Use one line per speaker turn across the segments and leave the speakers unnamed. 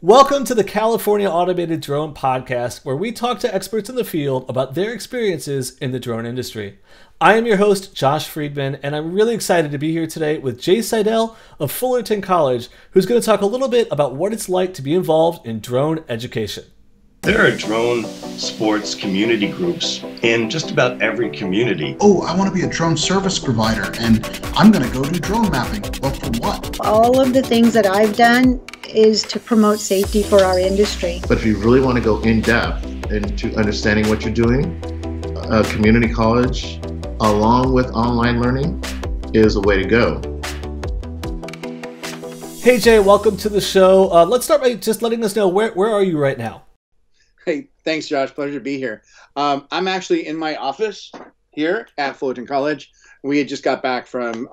Welcome to the California Automated Drone Podcast, where we talk to experts in the field about their experiences in the drone industry. I am your host, Josh Friedman, and I'm really excited to be here today with Jay Seidel of Fullerton College, who's going to talk a little bit about what it's like to be involved in drone education.
There are drone sports community groups in just about every community.
Oh, I want to be a drone service provider, and I'm going to go do drone mapping. Well, for what?
All of the things that I've done is to promote safety for our industry.
But if you really want to go in depth into understanding what you're doing, a community college along with online learning is a way to go.
Hey Jay, welcome to the show. Let's start by just letting us know where are you right now?
Hey, thanks, Josh. Pleasure to be here. I'm actually in my office here at Fullerton College. We had just got back from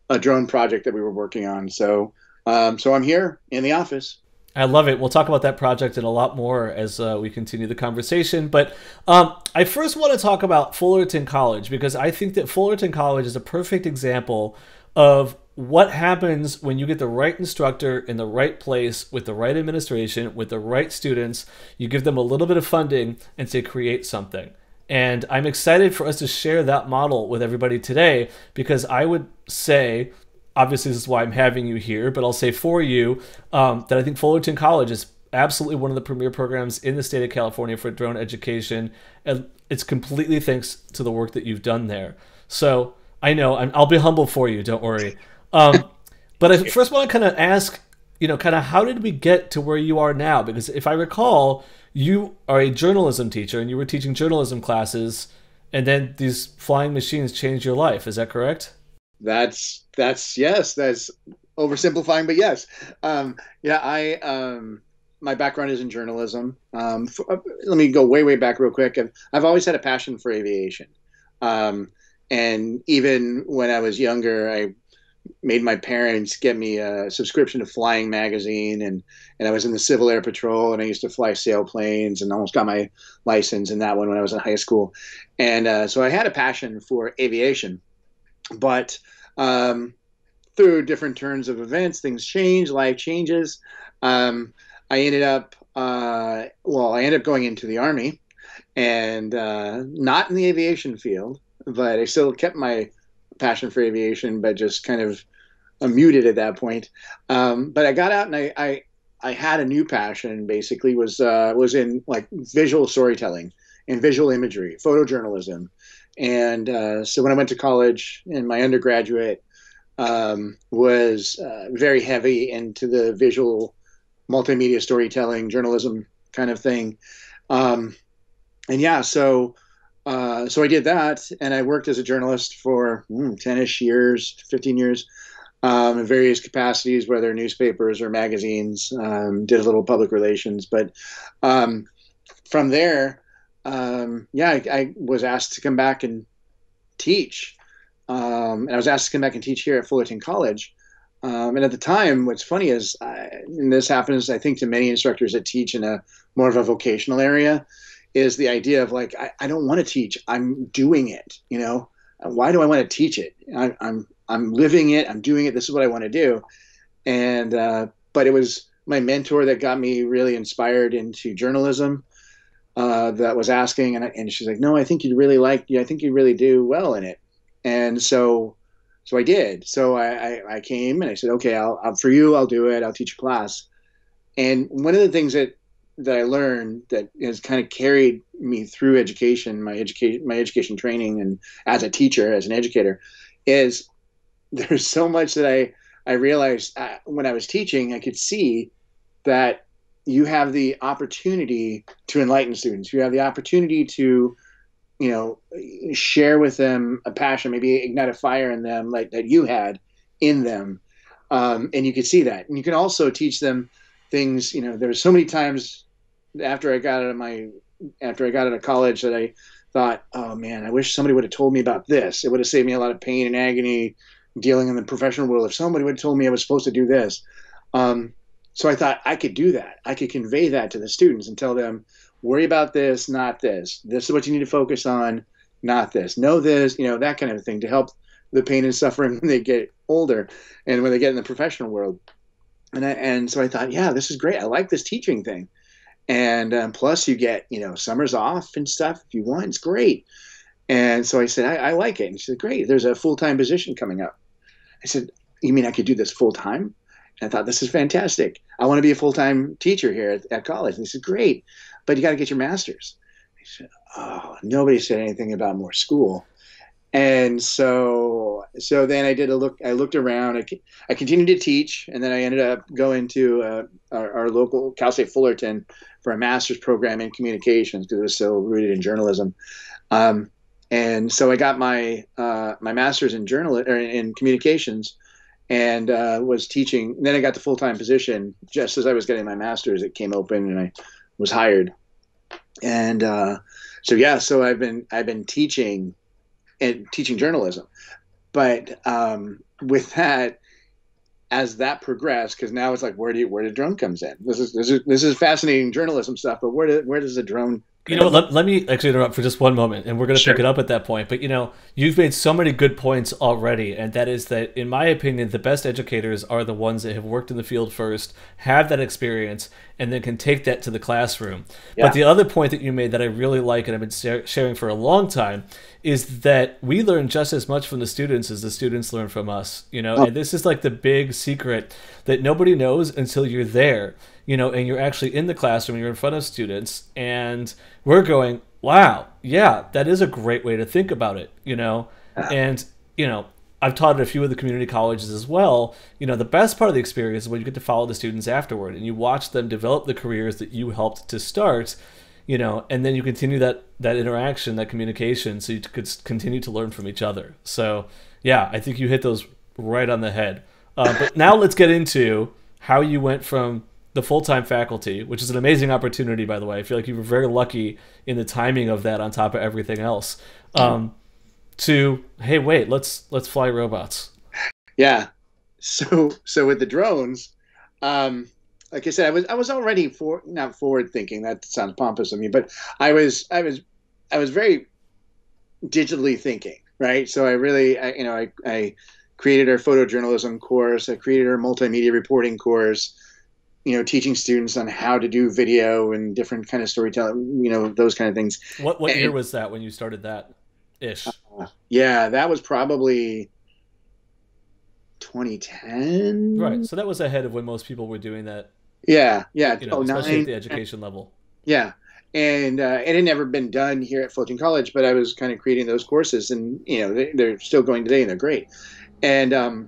a drone project that we were working on. So I'm here in the office.
I love it. We'll talk about that project and a lot more as we continue the conversation. But I first want to talk about Fullerton College because I think that Fullerton College is a perfect example of what happens when you get the right instructor in the right place with the right administration, with the right students. You give them a little bit of funding and say, create something. And I'm excited for us to share that model with everybody today because I would say, obviously this is why I'm having you here, but I'll say for you that I think Fullerton College is absolutely one of the premier programs in the state of California for drone education. And it's completely thanks to the work that you've done there. So I know I'll be humble for you, don't worry. But I first want to kind of ask, how did we get to where you are now? Because if I recall, you are a journalism teacher and you were teaching journalism classes and then these flying machines changed your life. Is that correct?
That's yes. That's oversimplifying, but yes. My background is in journalism. Let me go way back real quick. I've always had a passion for aviation. And even when I was younger, I made my parents get me a subscription to Flying Magazine, and I was in the Civil Air Patrol, and I used to fly sailplanes, and almost got my license in that one when I was in high school. And so I had a passion for aviation, but through different turns of events, things change, life changes. I ended up going into the Army, and not in the aviation field, but I still kept my passion for aviation, but just kind of muted at that point. But I got out and I had a new passion. Basically, was in like visual storytelling and visual imagery, photojournalism. And so when I went to college, and my undergraduate was very heavy into the visual multimedia storytelling journalism kind of thing. So I did that, and I worked as a journalist for 10-ish years, 15 years, in various capacities, whether newspapers or magazines, did a little public relations. But from there, I was asked to come back and teach. And I was asked to come back and teach here at Fullerton College. And at the time, what's funny is, and this happens, I think, to many instructors that teach in a more of a vocational area, is the idea of like, I don't want to teach. I'm doing it. Why do I want to teach it? I'm living it. I'm doing it. This is what I want to do. And but it was my mentor that got me really inspired into journalism. That was asking, and she's like, "No, I think you'd really like. I think you really do well in it." And so I did. So I came and I said, "Okay, I'll for you. I'll do it. I'll teach a class." And one of the things that I learned that has kind of carried me through education, my education training, and as a teacher, as an educator, is there's so much that I realized when I was teaching. I could see that you have the opportunity to enlighten students. You have the opportunity to, share with them a passion, maybe ignite a fire in them like that you had in them, and you could see that. And you can also teach them things. There were so many times after I got out of college that I thought, oh man, I wish somebody would have told me about this. It would have saved me a lot of pain and agony dealing in the professional world if somebody would have told me I was supposed to do this. So I thought I could do that. I could convey that to the students and tell them, worry about this, not this. This is what you need to focus on, not this. Know this, that kind of thing, to help the pain and suffering when they get older and when they get in the professional world. And so I thought, yeah, this is great. I like this teaching thing. And plus, you get, summers off and stuff if you want. It's great. And so I said, I like it. And she said, great. There's a full-time position coming up. I said, you mean I could do this full-time? And I thought, this is fantastic. I want to be a full-time teacher here at college. And he said, great, but you got to get your master's. I said, oh, nobody said anything about more school. And so then I looked around. I continued to teach, and then I ended up going to our local Cal State Fullerton for a master's program in communications because it was so rooted in journalism. And so I got my master's in in communications, and was teaching. And then I got the full-time position just as I was getting my master's. It came open, and I was hired. And so I've been teaching and teaching journalism. But with that, as that progressed, because now it's like, where the drone comes in? This is fascinating journalism stuff, but where does the drone?
Let me actually interrupt for just one moment, and we're going to pick it up at that point. But you've made so many good points already, and that is that, in my opinion, the best educators are the ones that have worked in the field first, have that experience, and then can take that to the classroom. Yeah. But the other point that you made that I really like, and I've been sharing for a long time, is that we learn just as much from the students as the students learn from us. And this is like the big secret that nobody knows until you're there. And you're actually in the classroom, you're in front of students, and we're going, wow, yeah, that is a great way to think about it, And, I've taught at a few of the community colleges as well. The best part of the experience is when you get to follow the students afterward, and you watch them develop the careers that you helped to start, and then you continue that interaction, that communication, so you could continue to learn from each other. So, yeah, I think you hit those right on the head. But now let's get into how you went from the full-time faculty, which is an amazing opportunity, by the way. I feel like you were very lucky in the timing of that on top of everything else. To, hey, wait, let's fly robots.
Yeah. So with the drones, like I said, I was already not forward thinking. That sounds pompous of me, but I was very digitally thinking, right? So I created our photojournalism course. I created our multimedia reporting course. Teaching students on how to do video and different kind of storytelling, those kind of things.
What year was that when you started that ish?
Yeah, that was probably 2010.
Right. So that was ahead of when most people were doing that.
Yeah.
Especially at the education level.
Yeah. And it had never been done here at Fullerton College, but I was kind of creating those courses, and, they're still going today, and they're great. And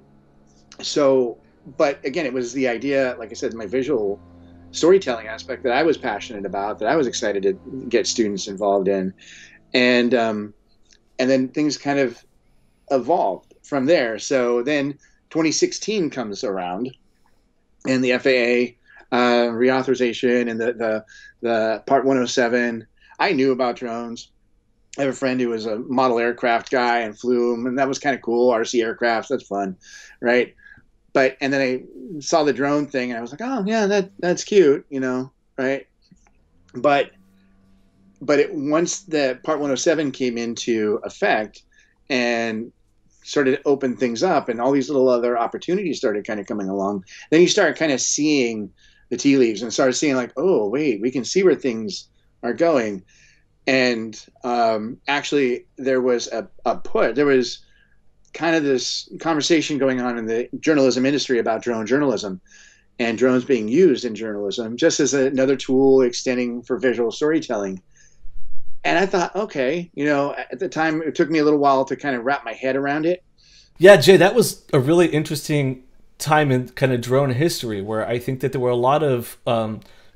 but again, it was the idea, like I said, my visual storytelling aspect that I was passionate about, that I was excited to get students involved in. And then things kind of evolved from there. So then 2016 comes around, and the FAA reauthorization and the Part 107. I knew about drones. I have a friend who was a model aircraft guy and flew them, and that was kind of cool. RC aircrafts, that's fun, right? And then I saw the drone thing, and I was like, oh yeah, that's cute, right? But once the Part 107 came into effect and started to open things up, and all these little other opportunities started kind of coming along, then you start kind of seeing the tea leaves and started seeing like, oh wait, we can see where things are going. And actually, there was there was kind of this conversation going on in the journalism industry about drone journalism and drones being used in journalism just as another tool extending for visual storytelling. And I thought, okay, at the time, it took me a little while to kind of wrap my head around it.
Yeah, Jay, that was a really interesting time in kind of drone history, where I think that there were a lot of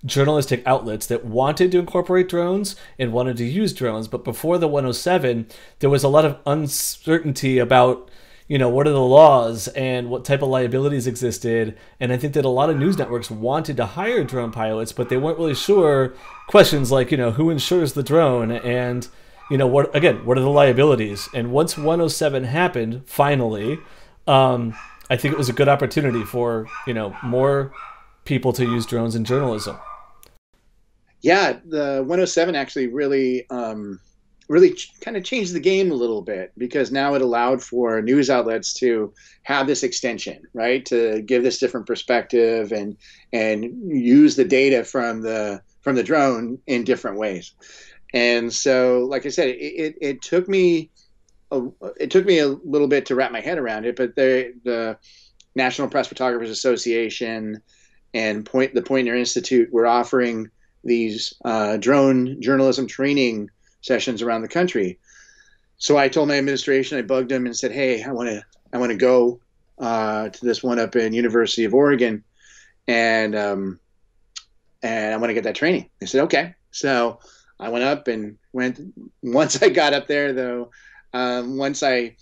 journalistic outlets that wanted to incorporate drones and wanted to use drones. But before the 107, there was a lot of uncertainty about, what are the laws and what type of liabilities existed. And I think that a lot of news networks wanted to hire drone pilots, but they weren't really sure questions like, who insures the drone and, what are the liabilities? And once 107 happened, finally, I think it was a good opportunity for, more people to use drones in journalism.
Yeah, the 107 actually really really kind of changed the game a little bit, because now it allowed for news outlets to have this extension, right? To give this different perspective and use the data from the drone in different ways. And so, like I said, it took me it took me a little bit to wrap my head around it, but the National Press Photographers Association and the Poynter Institute were offering these drone journalism training sessions around the country. So I told my administration, I bugged them and said, "Hey, I want to go to this one up in University of Oregon, and I want to get that training." They said, "Okay." So I went up and went. Once I got up there, though, once I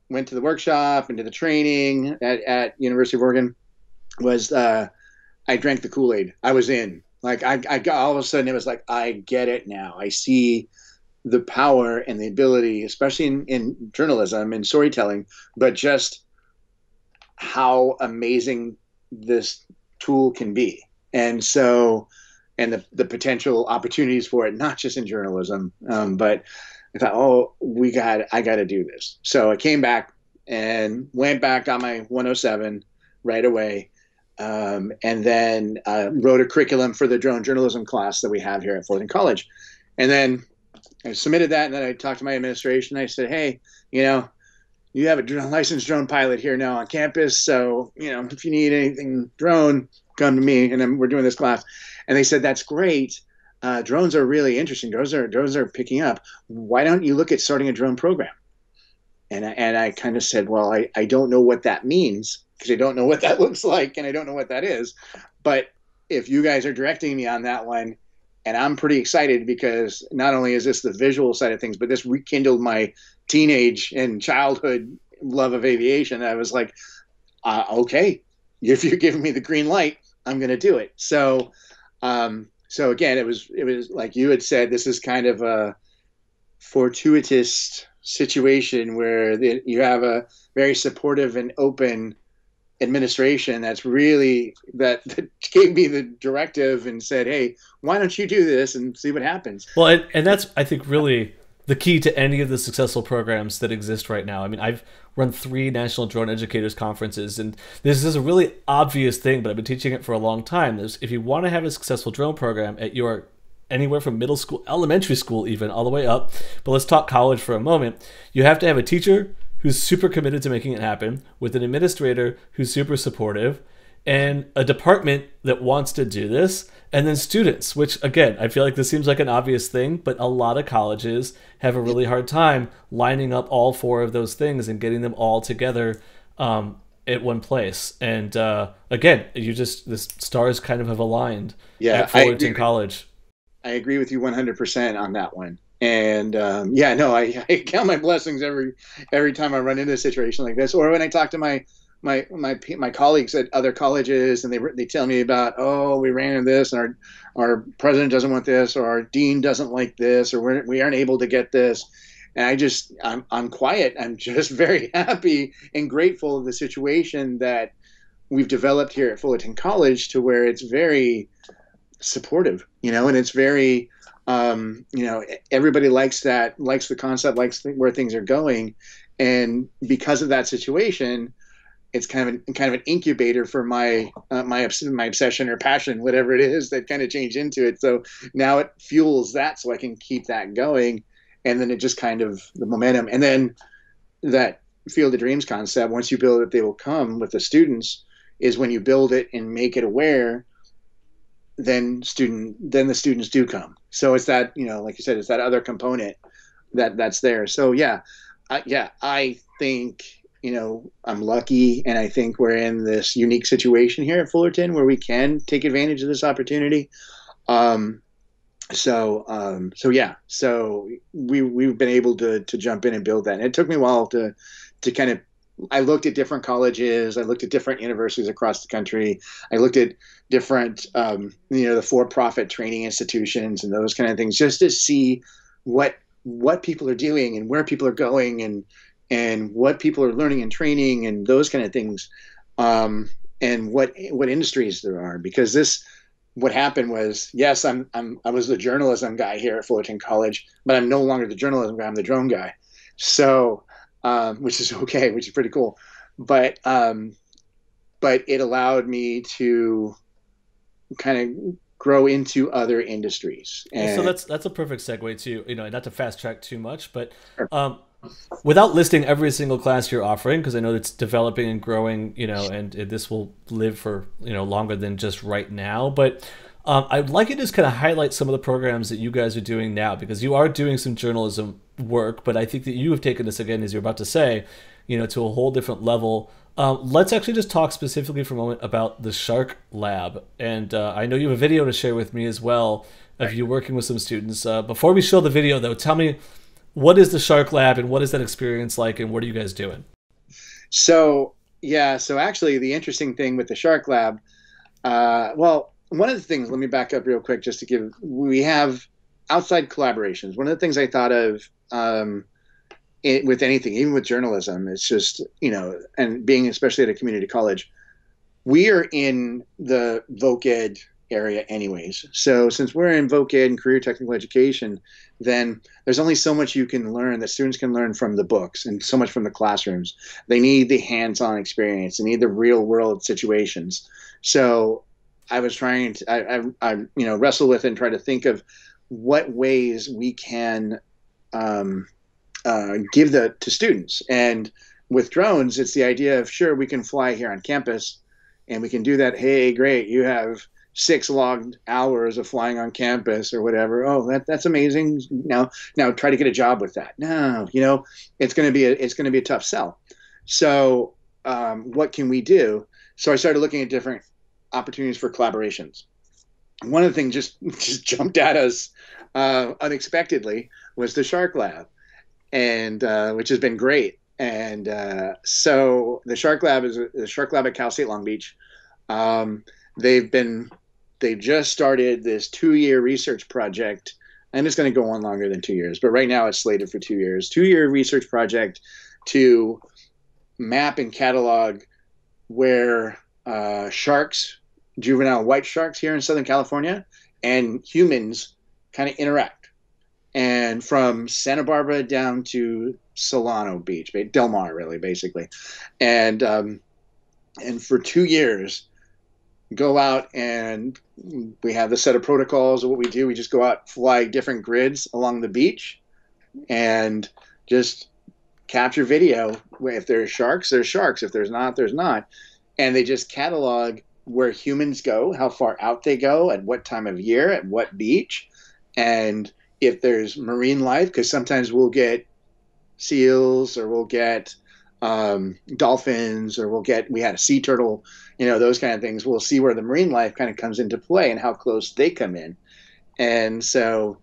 went to the workshop and to the training at University of Oregon, was I drank the Kool-Aid. I was in. Like I got, all of a sudden it was like, I get it now. I see the power and the ability, especially in journalism and storytelling, but just how amazing this tool can be. And so, and the potential opportunities for it, not just in journalism, but I thought, oh, I got to do this. So I came back and went back on my 107 right away. And then wrote a curriculum for the drone journalism class that we have here at Fullerton College. And then I submitted that, and then I talked to my administration. I said, "Hey, you have a licensed drone pilot here now on campus. So, if you need anything drone, come to me. And then we're doing this class." And they said, "That's great. Drones are really interesting. Drones are picking up. Why don't you look at starting a drone program?" And I kind of said, "Well, I don't know what that means, because I don't know what that looks like, and I don't know what that is. But if you guys are directing me on that one," and I'm pretty excited, because not only is this the visual side of things, but this rekindled my teenage and childhood love of aviation. I was like, okay, if you're giving me the green light, I'm going to do it. So, so again, it was like you had said, this is kind of a fortuitous situation where you have a very supportive and open administration that gave me the directive and said, "Hey, why don't you do this and see what happens?"
Well, and that's, I think, really the key to any of the successful programs that exist right now. I mean, I've run 3 National Drone Educators Conferences, and this is a really obvious thing, but I've been teaching it for a long time. If you want to have a successful drone program at your anywhere from middle school, elementary school even, all the way up, but let's talk college for a moment, you have to have a teacher who's super committed to making it happen, with an administrator who's super supportive, and a department that wants to do this, and then students, which, again, I feel like this seems like an obvious thing, but a lot of colleges have a really hard time lining up all 4 of those things and getting them all together at one place. And again, the stars kind of have aligned at Fullerton College.
I agree with you 100% on that one. And I count my blessings every time I run into a situation like this, or when I talk to my colleagues at other colleges, and they tell me about, "Oh, we ran into this, and our president doesn't want this, or our dean doesn't like this, or we aren't able to get this." And I'm quiet. I'm just very happy and grateful of the situation that we've developed here at Fullerton College, to where it's very supportive, and it's very, everybody likes the concept, likes where things are going. And because of that situation, it's kind of an incubator for my obsession or passion, whatever it is, that kind of changed into it. So now it fuels that, so I can keep that going. And then it just kind of, the momentum, and then that Field of Dreams concept, once you build it, they will come with the students, is when you build it and make it aware, then the students do come. So it's that, like you said, it's that other component that's there. So I think, I'm lucky, and I think we're in this unique situation here at Fullerton where we can take advantage of this opportunity. So we've been able to jump in and build that. And it took me a while to kind of, I looked at different colleges, I looked at different universities across the country, I looked at different, the for-profit training institutions and those kind of things, just to see what people are doing and where people are going, and what people are learning and training, and those kind of things, and what industries there are, because what happened was, yes, I was the journalism guy here at Fullerton College, but I'm no longer the journalism guy. I'm the drone guy. So, which is okay, which is pretty cool. But it allowed me to kind of grow into other industries. And
so that's a perfect segue to, not to fast track too much, but without listing every single class you're offering, because I know it's developing and growing, and this will live for, longer than just right now. But I'd like you to just kind of highlight some of the programs that you guys are doing now, because you are doing some journalism work, but I think that you have taken this, again, as you're about to say, to a whole different level. Let's actually just talk specifically for a moment about the Shark Lab. And I know you have a video to share with me as well of you working with some students. Before we show the video, though, tell me, what is the Shark Lab and what is that experience like and what are you guys doing?
So actually the interesting thing with the Shark Lab, well, one of the things, let me back up real quick just to we have outside collaborations. One of the things I thought of with anything, even with journalism, it's just, and being especially at a community college, we are in the voc ed area anyways. So since we're in voc ed and career technical education, then there's only so much you can learn that students can learn from the books and so much from the classrooms. They need the hands-on experience. They need the real world situations. So I was trying to, I wrestle with and try to think of what ways we can give that to students. And with drones, it's the idea of, sure, we can fly here on campus and we can do that. Hey, great, you have 6 logged hours of flying on campus or whatever. Oh, that's amazing. Now try to get a job with that. No, it's going to be a tough sell. So what can we do? So I started looking at different opportunities for collaborations. One of the things just jumped at us unexpectedly was the Shark Lab, and which has been great. And so the Shark Lab is the Shark Lab at Cal State Long Beach. They just started this 2-year research project, and it's going to go on longer than 2 years, but right now it's slated for 2 years. 2-year research project to map and catalog where sharks, juvenile white sharks here in Southern California, and humans kind of interact. And from Santa Barbara down to Solano Beach, Del Mar, really, basically. And for 2 years, go out, and we have the set of protocols of what we do. We just go out, fly different grids along the beach, and just capture video. If there's sharks, there's sharks. If there's not, there's not. And they just catalog where humans go, how far out they go, at what time of year, at what beach, and if there's marine life, because sometimes we'll get seals or we'll get dolphins, or we had a sea turtle, those kind of things. We'll see where the marine life kind of comes into play and how close they come in. And so,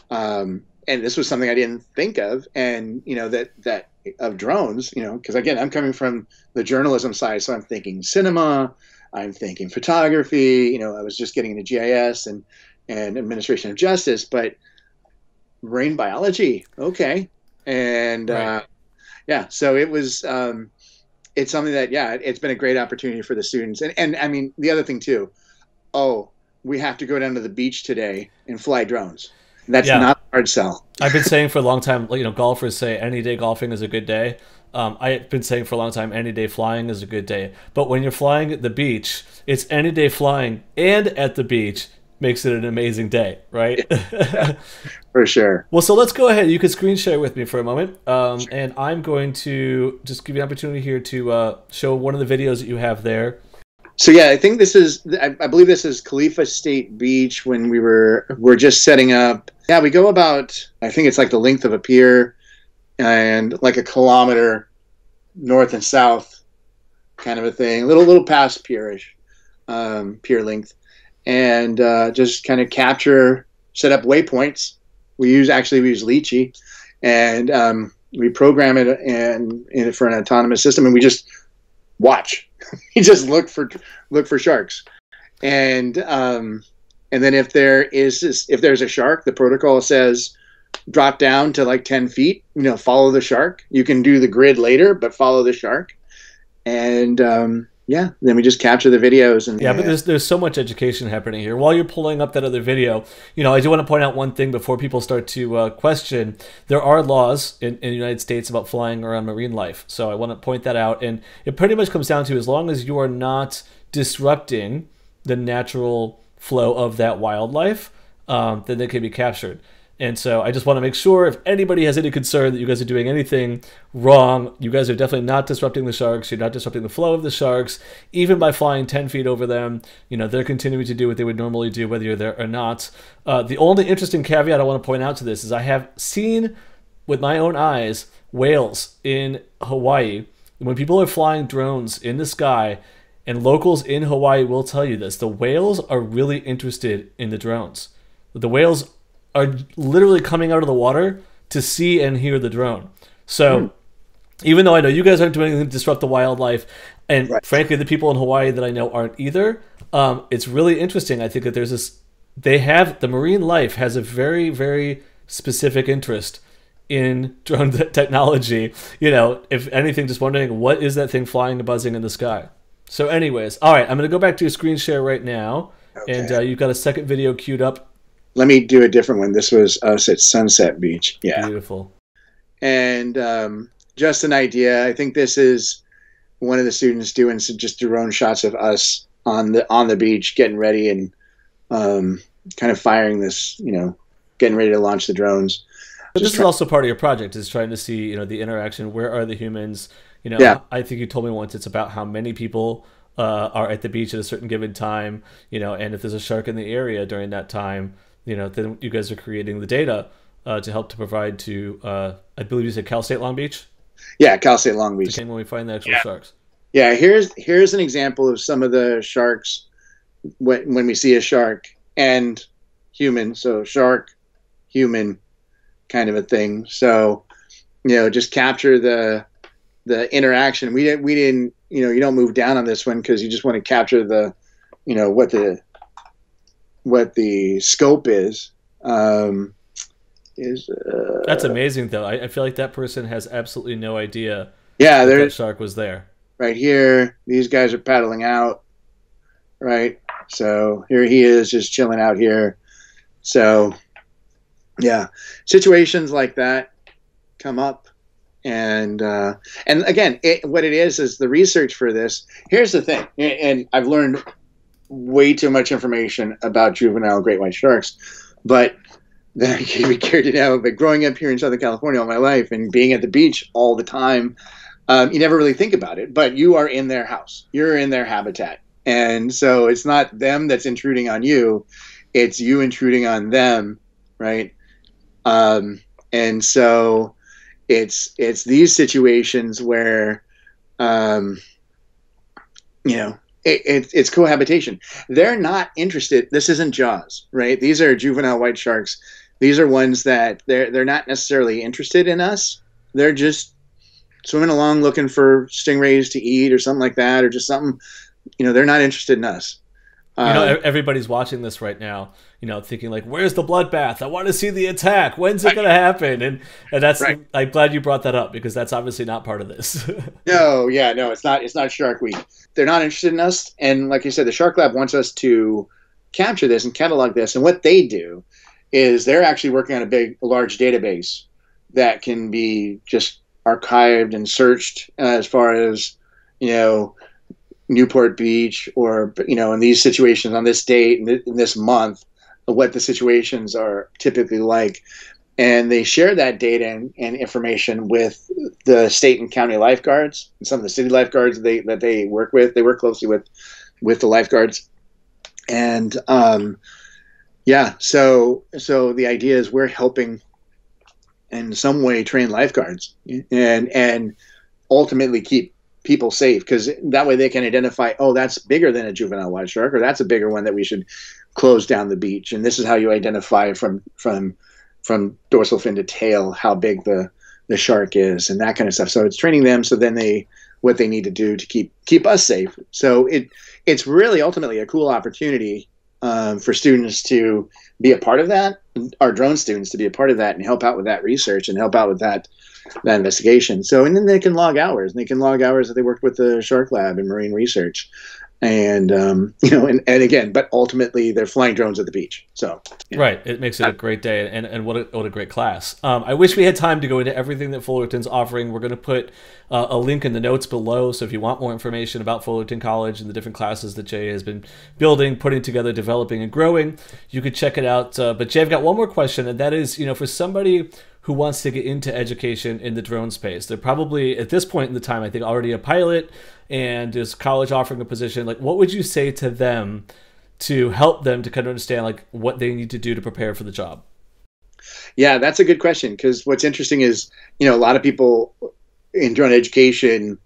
and this was something I didn't think of, and that of drones, because again, I'm coming from the journalism side, so I'm thinking cinema, I'm thinking photography. I was just getting into GIS and administration of justice, but marine biology, okay. And
Right.
So it was, it's something that, it's been a great opportunity for the students. And I mean, the other thing too, we have to go down to the beach today and fly drones. That's not a hard sell.
I've been saying for a long time, golfers say any day golfing is a good day. I've been saying for a long time, any day flying is a good day. But when you're flying at the beach, it's any day flying and at the beach makes it an amazing day, right?
For sure.
Well, so let's go ahead. You can screen share with me for a moment. And I'm going to just give you an opportunity here to show one of the videos that you have there.
So I think I believe this is Khalifa State Beach when we're just setting up. Yeah, we go about, I think it's like the length of a pier and like a kilometer north and south kind of a thing, little past pier-ish, pier length. And just kind of set up waypoints. We use Lychee, and we program it and for an autonomous system, and we just watch. You just look for sharks, and then if there's a shark, the protocol says drop down to like 10 feet. Follow the shark. You can do the grid later, but follow the shark. And yeah, then we just capture the videos. And
yeah, but there's so much education happening here. While you're pulling up that other video, I do want to point out one thing before people start to question. There are laws in the United States about flying around marine life. So I want to point that out. And it pretty much comes down to, as long as you are not disrupting the natural flow of that wildlife, then they can be captured. And so I just want to make sure, if anybody has any concern that you guys are doing anything wrong, you guys are definitely not disrupting the sharks. You're not disrupting the flow of the sharks. Even by flying 10 feet over them, they're continuing to do what they would normally do, whether you're there or not. The only interesting caveat I want to point out to this is I have seen with my own eyes whales in Hawaii. When people are flying drones in the sky, and locals in Hawaii will tell you this, the whales are really interested in the drones. The whales are literally coming out of the water to see and hear the drone. So even though I know you guys aren't doing anything to disrupt the wildlife, and frankly, the people in Hawaii that I know aren't either, it's really interesting. I think that there's this, the marine life has a very, very specific interest in drone technology. If anything, just wondering, what is that thing flying and buzzing in the sky? So anyways, all right, I'm going to go back to your screen share right now. Okay. And you've got a second video queued up.
Let me do a different one. This was us at Sunset Beach. Yeah.
Beautiful.
And just an idea. I think this is one of the students doing some just drone shots of us on the beach, getting ready and kind of firing this, getting ready to launch the drones.
But this is also part of your project, is trying to see, the interaction. Where are the humans?
Yeah.
I think you told me once it's about how many people are at the beach at a certain given time, and if there's a shark in the area during that time, then you guys are creating the data to help to provide to, I believe you said Cal State Long Beach?
Yeah, Cal State Long Beach.
When we find the actual sharks.
Yeah, here's an example of some of the sharks when we see a shark and human. So shark, human kind of a thing. So, just capture the interaction. We didn't, you don't move down on this one because you just want to capture the, what the scope is.
That's amazing, though. I feel like that person has absolutely no idea.
Yeah,
that shark was there.
Right here, these guys are paddling out. Right, so here he is, just chilling out here. So, yeah, situations like that come up, and again, what it is the research for this. Here's the thing, and I've learned way too much information about juvenile great white sharks, but then I can't be carried it out. But growing up here in Southern California all my life and being at the beach all the time, you never really think about it. But you are in their house, you're in their habitat, and so it's not them that's intruding on you; it's you intruding on them, right? And so it's these situations where, it's cohabitation. They're not interested. This isn't Jaws, right? These are juvenile white sharks. These are ones that they're not necessarily interested in us. They're just swimming along looking for stingrays to eat or something like that, or just something. They're not interested in us.
Everybody's watching this right now, thinking like, where's the bloodbath? I want to see the attack. When's it going to happen? And that's, right. I'm glad you brought that up, because that's obviously not part of this.
No, it's not Shark Week. They're not interested in us. And like you said, the Shark Lab wants us to capture this and catalog this. And what they do is they're actually working on a large database that can be just archived and searched as far as, Newport Beach, or in these situations on this date and in this month, what the situations are typically like, and they share that data and information with the state and county lifeguards and some of the city lifeguards that they work with. They work closely with the lifeguards, and so the idea is we're helping in some way train lifeguards and ultimately keep people safe, because that way they can identify, oh, that's bigger than a juvenile white shark, or that's a bigger one that we should close down the beach. And this is how you identify from dorsal fin to tail how big the shark is, and that kind of stuff. So it's training them, so then what they need to do to keep us safe. So it's really ultimately a cool opportunity for students to be a part of that, our drone students to be a part of that and help out with that research and help out with that investigation. So, and then they can log hours. And they can log hours that they worked with the Shark Lab and marine research. And, and again, but ultimately they're flying drones at the beach. So,
right. It makes it a great day, and what a great class. I wish we had time to go into everything that Fullerton's offering. We're going to put a link in the notes below. So if you want more information about Fullerton College and the different classes that Jay has been building, putting together, developing, and growing, you could check it out. But Jay, I've got one more question, and that is, for somebody who wants to get into education in the drone space, they're probably at this point in the time, I think, already a pilot, and is college offering a position. Like, what would you say to them to help them to kind of understand like what they need to do to prepare for the job?
Yeah, that's a good question, because what's interesting is, a lot of people in drone education,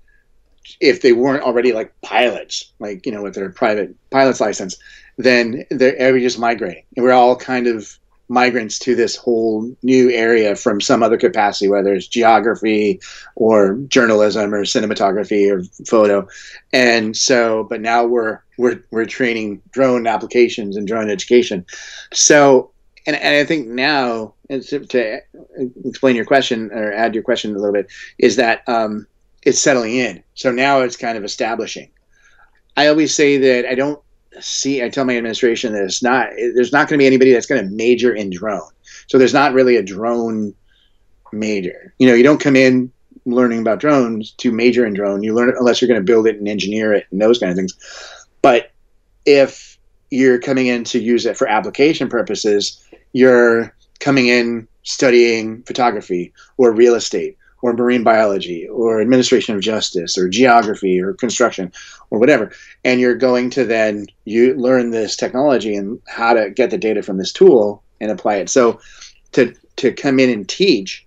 if they weren't already like pilots, like, with their private pilot's license, then they're just migrating. And we're all kind of migrants to this whole new area from some other capacity, whether it's geography or journalism or cinematography or photo. And so, but now we're training drone applications and drone education. So, and I think now, and to explain your question or add your question a little bit, is that it's settling in. So now it's kind of establishing. I always say that I tell my administration that there's not going to be anybody that's going to major in drone. So there's not really a drone major. You don't come in learning about drones to major in drone. You learn it unless you're going to build it and engineer it and those kind of things. But if you're coming in to use it for application purposes, you're coming in studying photography or real estate or marine biology or administration of justice or geography or construction or whatever. And you're going to then you learn this technology and how to get the data from this tool and apply it. So to come in and teach,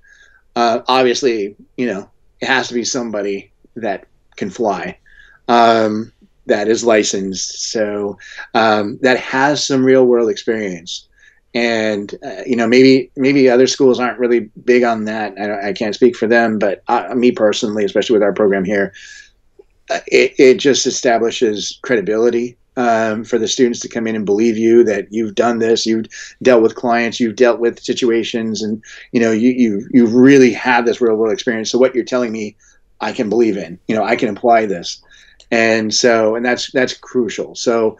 obviously, it has to be somebody that can fly, that is licensed. So that has some real world experience. And, maybe other schools aren't really big on that. I can't speak for them, but me personally, especially with our program here, it just establishes credibility for the students to come in and believe you that you've done this, you've dealt with clients, you've dealt with situations, and, you really have this real world experience. So what you're telling me, I can believe in, I can apply this. And so, and that's crucial. So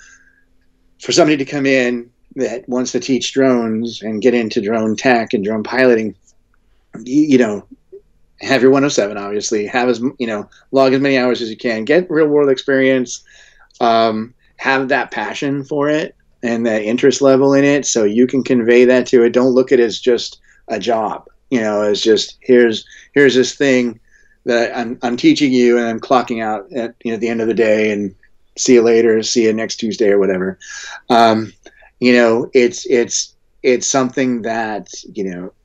for somebody to come in that wants to teach drones and get into drone tech and drone piloting, have your 107, obviously, have log as many hours as you can, get real world experience, have that passion for it and that interest level in it. So you can convey that to it. Don't look at it as just a job, as just, here's this thing that I'm teaching you and I'm clocking out at, the end of the day and see you later, see you next Tuesday or whatever. It's something that,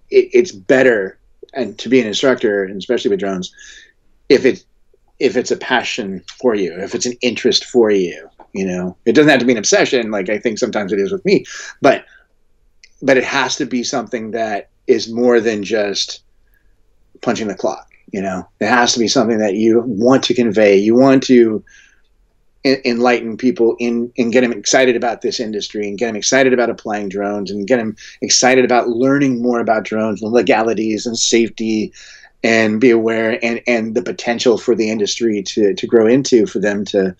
it's better and to be an instructor, and especially with drones, if it's a passion for you, if it's an interest for you, it doesn't have to be an obsession. Like I think sometimes it is with me, but it has to be something that is more than just punching the clock. It has to be something that you want to convey. You want to enlighten people and get them excited about this industry and get them excited about applying drones and get them excited about learning more about drones and legalities and safety and be aware and the potential for the industry to grow into, for them to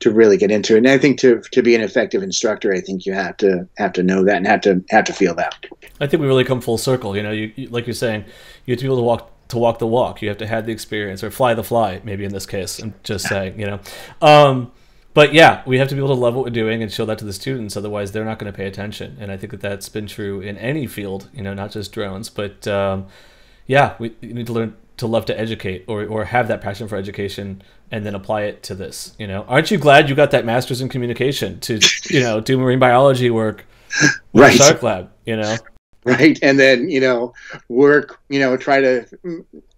really get into it. And I think to be an effective instructor, I think you have to know that and have to feel that. I
think we really come full circle. You like you're saying, you have to be able to walk the walk. You have to have the experience, or fly the fly, maybe in this case. I'm just saying, But yeah, we have to be able to love what we're doing and show that to the students. Otherwise, they're not going to pay attention. And I think that that's been true in any field, not just drones. But we need to learn to love to educate, or have that passion for education, and then apply it to this. Aren't you glad you got that master's in communication to do marine biology work with
right.
Shark Lab?
Right, and then work, try to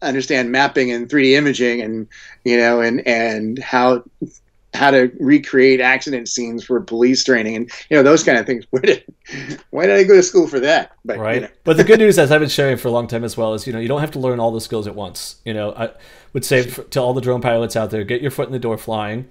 understand mapping and 3D imaging, and and how to recreate accident scenes for police training and those kind of things. Why did I go to school for that? But,
right. But the good news, as I've been sharing for a long time as well, is you don't have to learn all the skills at once. I would say to all the drone pilots out there, get your foot in the door flying,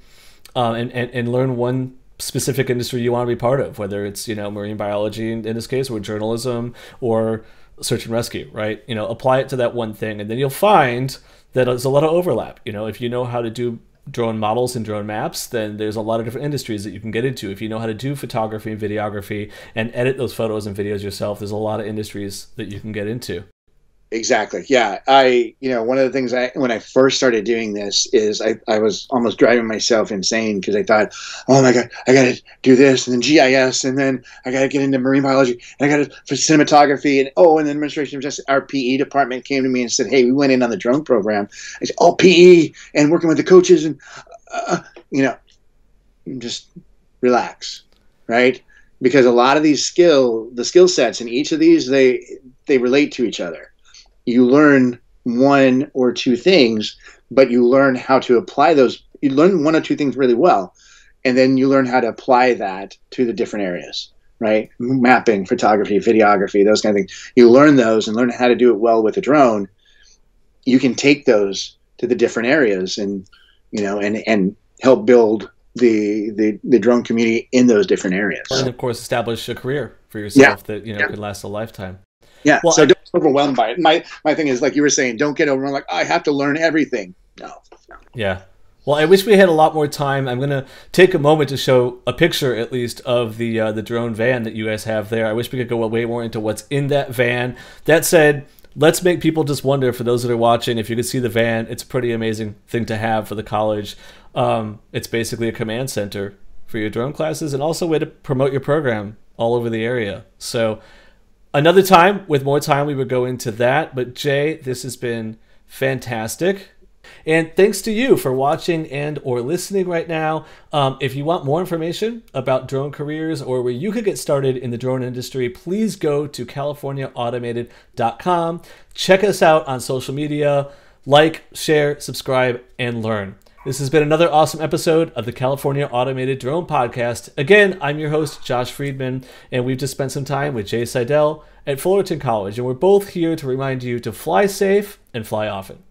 and learn one specific industry you want to be part of, whether it's, marine biology in this case, or journalism, or search and rescue, right? Apply it to that one thing, and then you'll find that there's a lot of overlap. If you know how to do drone models and drone maps, then there's a lot of different industries that you can get into. If you know how to do photography and videography and edit those photos and videos yourself, there's a lot of industries that you can get into.
Exactly. Yeah. One of the things when I first started doing this is I was almost driving myself insane because I thought, oh my God, I got to do this and then GIS and then I got to get into marine biology and I got to for cinematography and then administration of justice. Our PE department came to me and said, hey, we went in on the drone program. I said, PE and working with the coaches and, just relax. Right. Because a lot of the skill sets in each of these, they relate to each other. You learn one or two things, but you learn how to apply those. You learn one or two things really well, and then you learn how to apply that to the different areas, right? Mapping, photography, videography, those kind of things. You learn those and learn how to do it well with a drone. You can take those to the different areas and help build the drone community in those different areas.
And of course, establish a career for yourself that could last a lifetime.
Yeah.
Well,
so don't get overwhelmed by it. My thing is, like you were saying, don't get overwhelmed. Like, I have to learn everything. No.
Yeah. Well, I wish we had a lot more time. I'm going to take a moment to show a picture, at least, of the drone van that you guys have there. I wish we could go way more into what's in that van. That said, let's make people just wonder, for those that are watching, if you could see the van. It's a pretty amazing thing to have for the college. It's basically a command center for your drone classes and also a way to promote your program all over the area. So another time, with more time, we would go into that. But Jay, this has been fantastic. And thanks to you for watching and or listening right now. If you want more information about drone careers or where you could get started in the drone industry, please go to californiaautomated.com. Check us out on social media. Like, share, subscribe, and learn. This has been another awesome episode of the California Automated Drone Podcast. Again, I'm your host, Josh Friedman, and we've just spent some time with Jay Seidel at Fullerton College, and we're both here to remind you to fly safe and fly often.